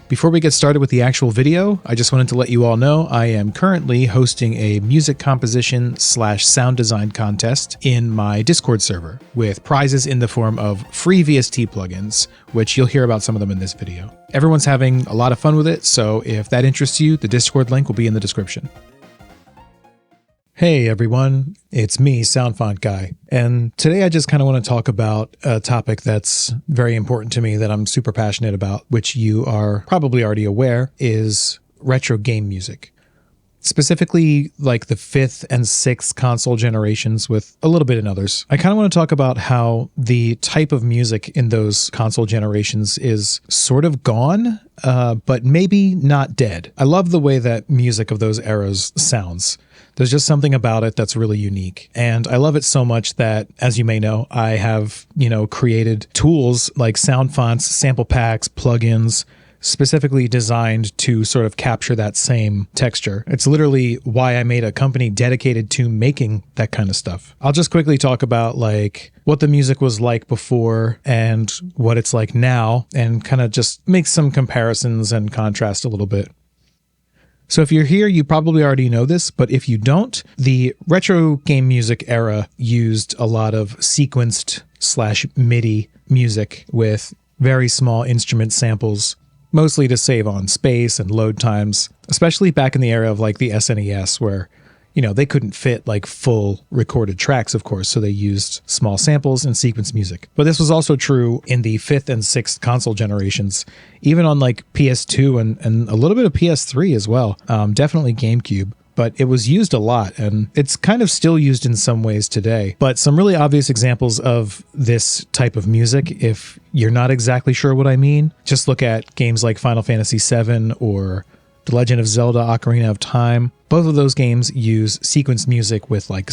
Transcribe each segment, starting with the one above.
Before we get started with the actual video, I just wanted to let you all know I am currently hosting a music composition / sound design contest in my Discord server with prizes in the form of free VST plugins, which you'll hear about some of them in this video. Everyone's having a lot of fun with it, so if that interests you, the Discord link will be in the description. Hey everyone, it's me, Sound Font Guy, and today I just kind of want to talk about a topic that's very important to me that I'm super passionate about, which you are probably already aware, is retro game music. Specifically like the 5th and 6th console generations with a little bit in others. I kind of want to talk about how the type of music in those console generations is sort of gone, but maybe not dead. I love the way that music of those eras sounds. There's just something about it that's really unique. And I love it so much that, as you may know, I have, created tools like sound fonts, sample packs, plugins, specifically designed to sort of capture that same texture. It's literally why I made a company dedicated to making that kind of stuff. I'll just quickly talk about like what the music was like before and what it's like now, and kind of just make some comparisons and contrast a little bit. So if you're here, you probably already know this, but if you don't, the retro game music era used a lot of sequenced / MIDI music with very small instrument samples, mostly to save on space and load times, especially back in the era of like the SNES where, they couldn't fit like full recorded tracks, of course, so they used small samples and sequence music. But this was also true in the 5th and 6th console generations, even on like PS2 and a little bit of PS3 as well, definitely GameCube. But it was used a lot, and it's kind of still used in some ways today. But some really obvious examples of this type of music, if you're not exactly sure what I mean, just look at games like Final Fantasy VII or The Legend of Zelda, Ocarina of Time. Both of those games use sequence music with like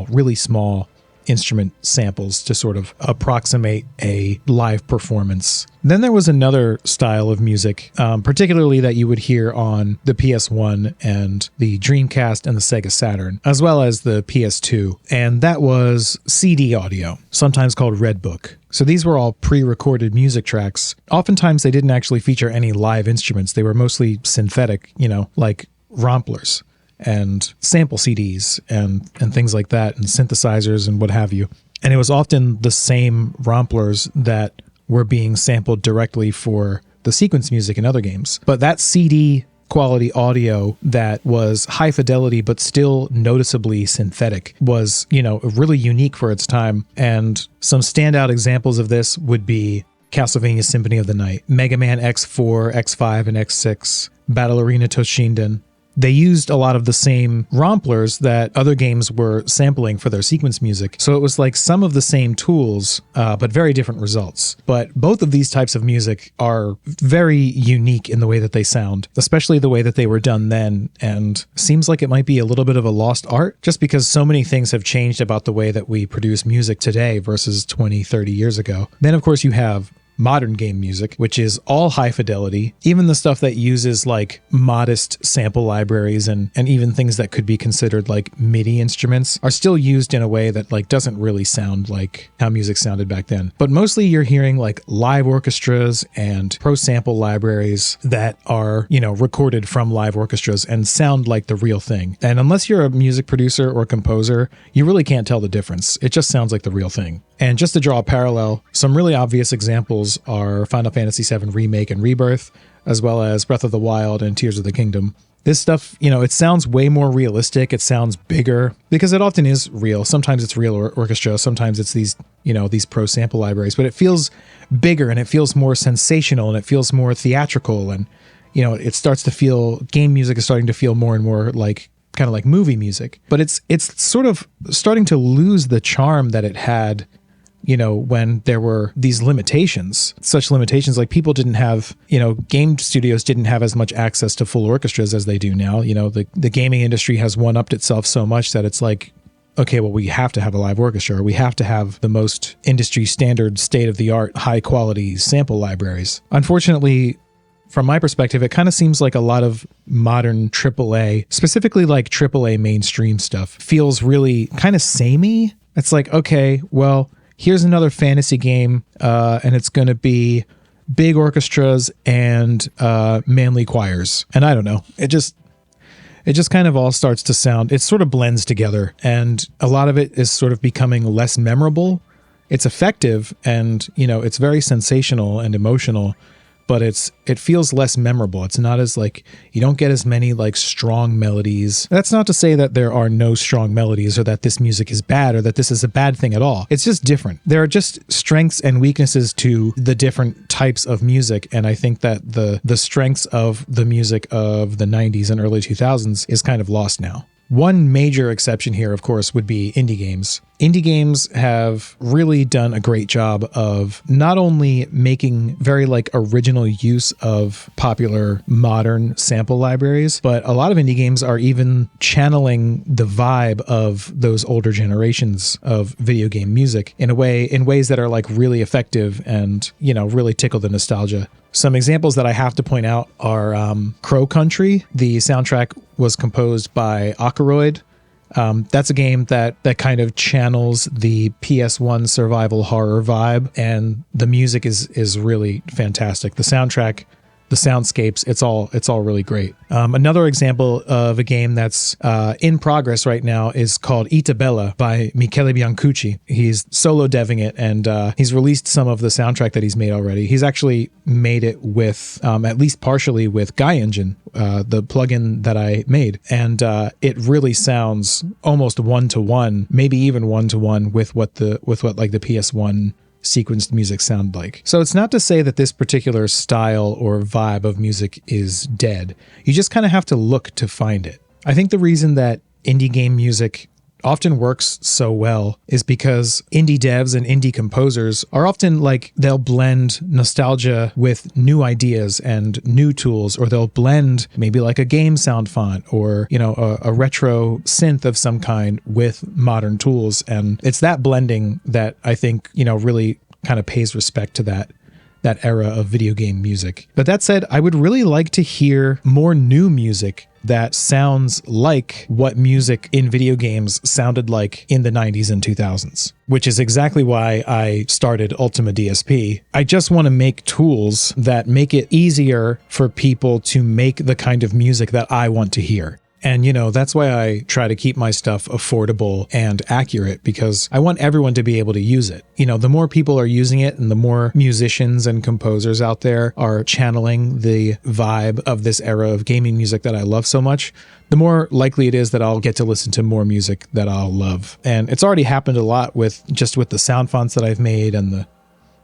really small instrument samples to sort of approximate a live performance. Then there was another style of music, particularly that you would hear on the PS1 and the Dreamcast and the Sega Saturn, as well as the PS2, and that was CD audio, sometimes called Red Book. So these were all pre-recorded music tracks. Oftentimes they didn't actually feature any live instruments. They were mostly synthetic, like romplers and sample CDs and things like that, and synthesizers and what have you. And it was often the same romplers that were being sampled directly for the sequence music in other games. But that CD quality audio that was high fidelity but still noticeably synthetic was, really unique for its time. And some standout examples of this would be Castlevania Symphony of the Night, Mega Man X4, X5, and X6, Battle Arena Toshinden. They used a lot of the same romplers that other games were sampling for their sequence music. So it was like some of the same tools, but very different results. But both of these types of music are very unique in the way that they sound, especially the way that they were done then. And seems like it might be a little bit of a lost art, just because so many things have changed about the way that we produce music today versus 20, 30 years ago. Then, of course, you have modern game music, which is all high fidelity. Even the stuff that uses like modest sample libraries and even things that could be considered like MIDI instruments are still used in a way that like doesn't really sound like how music sounded back then. But mostly you're hearing like live orchestras and pro sample libraries that are, recorded from live orchestras and sound like the real thing. And unless you're a music producer or composer, you really can't tell the difference. It just sounds like the real thing. And just to draw a parallel, some really obvious examples are Final Fantasy VII Remake and Rebirth, as well as Breath of the Wild and Tears of the Kingdom. This stuff, it sounds way more realistic. It sounds bigger because it often is real. Sometimes it's real orchestra. Sometimes it's these pro sample libraries, but it feels bigger and it feels more sensational and it feels more theatrical. And, it starts to feel, game music is starting to feel more and more like kind of like movie music, but it's sort of starting to lose the charm that it had, when there were these limitations, such limitations like people didn't have, game studios didn't have as much access to full orchestras as they do now. The gaming industry has one-upped itself so much that it's like, okay, well, we have to have a live orchestra, or we have to have the most industry standard, state-of-the-art, high-quality sample libraries. Unfortunately, from my perspective, it kind of seems like a lot of modern AAA, specifically like AAA mainstream stuff, feels really kind of samey. It's like, okay, well, here's another fantasy game, and it's going to be big orchestras and manly choirs. And I don't know, it just kind of all starts to sound, it sort of blends together, and a lot of it is sort of becoming less memorable. It's effective and, it's very sensational and emotional, but it feels less memorable. It's not as like, you don't get as many like strong melodies. That's not to say that there are no strong melodies or that this music is bad or that this is a bad thing at all. It's just different. There are just strengths and weaknesses to the different types of music. And I think that the strengths of the music of the 90s and early 2000s is kind of lost now. One major exception here, of course, would be indie games. Indie games have really done a great job of not only making very like original use of popular modern sample libraries, but a lot of indie games are even channeling the vibe of those older generations of video game music in ways that are like really effective and, really tickle the nostalgia. Some examples that I have to point out are Crow Country. The soundtrack was composed by Ocarina. That's a game that kind of channels the PS1 survival horror vibe, and the music is really fantastic. The soundtrack, the soundscapes, it's all really great. Another example of a game that's in progress right now is called Itabella by Michele Biancucci. He's solo deving it, and he's released some of the soundtrack that he's made already. He's actually made it with, at least partially with Engine, the plugin that I made. And it really sounds almost one-to-one, maybe even one-to-one with what like the PS1 sequenced music sound like. So it's not to say that this particular style or vibe of music is dead. You just kind of have to look to find it. I think the reason that indie game music often works so well is because indie devs and indie composers are often like, they'll blend nostalgia with new ideas and new tools, or they'll blend maybe like a game sound font or, a retro synth of some kind with modern tools. And it's that blending that I think, really kind of pays respect to that era of video game music. But that said, I would really like to hear more new music that sounds like what music in video games sounded like in the 90s and 2000s, which is exactly why I started Ultima DSP. I just want to make tools that make it easier for people to make the kind of music that I want to hear. And, that's why I try to keep my stuff affordable and accurate, because I want everyone to be able to use it. The more people are using it and the more musicians and composers out there are channeling the vibe of this era of gaming music that I love so much, the more likely it is that I'll get to listen to more music that I'll love. And it's already happened a lot with the sound fonts that I've made and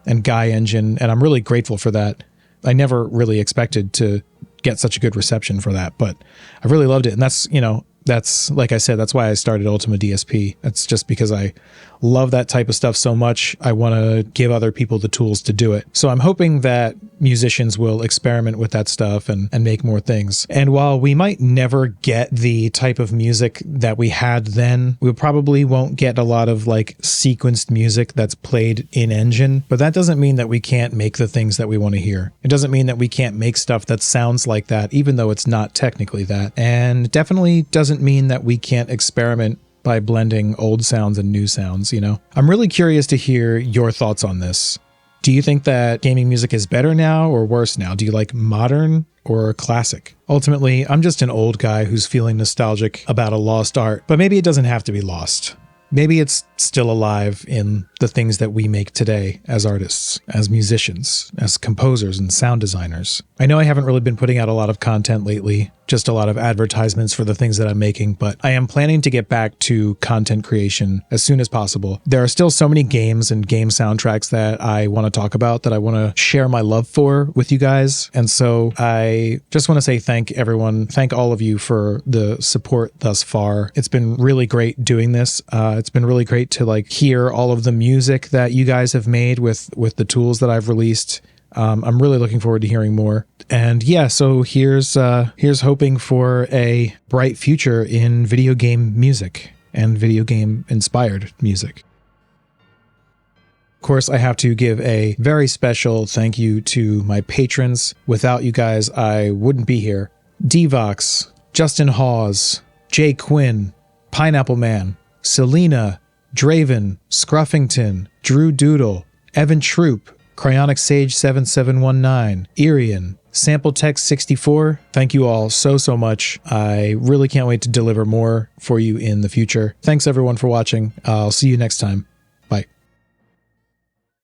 Engine, and I'm really grateful for that. I never really expected to get such a good reception for that, but I really loved it. And that's like I said, that's why I started Ultima DSP. That's just because I love that type of stuff so much. I want to give other people the tools to do it. So I'm hoping that musicians will experiment with that stuff and make more things. And while we might never get the type of music that we had then, we probably won't get a lot of like sequenced music that's played in Engine, but that doesn't mean that we can't make the things that we want to hear. It doesn't mean that we can't make stuff that sounds like that, even though it's not technically that. And definitely doesn't mean that we can't experiment by blending old sounds and new sounds, I'm really curious to hear your thoughts on this. Do you think that gaming music is better now or worse now? Do you like modern or classic? Ultimately, I'm just an old guy who's feeling nostalgic about a lost art, but maybe it doesn't have to be lost. Maybe it's still alive in the things that we make today as artists, as musicians, as composers and sound designers. I know I haven't really been putting out a lot of content lately, just a lot of advertisements for the things that I'm making, but I am planning to get back to content creation as soon as possible. There are still so many games and game soundtracks that I want to talk about, that I want to share my love for with you guys. And so I just want to say thank all of you for the support thus far. It's been really great doing this. It's been really great to like hear all of the music that you guys have made with the tools that I've released. I'm really looking forward to hearing more. And yeah, so here's hoping for a bright future in video game music and video game inspired music. Of course, I have to give a very special thank you to my patrons. Without you guys, I wouldn't be here. Devox, Justin Hawes, Jay Quinn, Pineapple Man, Selena, Draven, Scruffington, Drew Doodle, Evan Troop, Cryonic Sage 7719, Irian, Sample Text 64. Thank you all so much. I really can't wait to deliver more for you in the future. Thanks everyone for watching. I'll see you next time.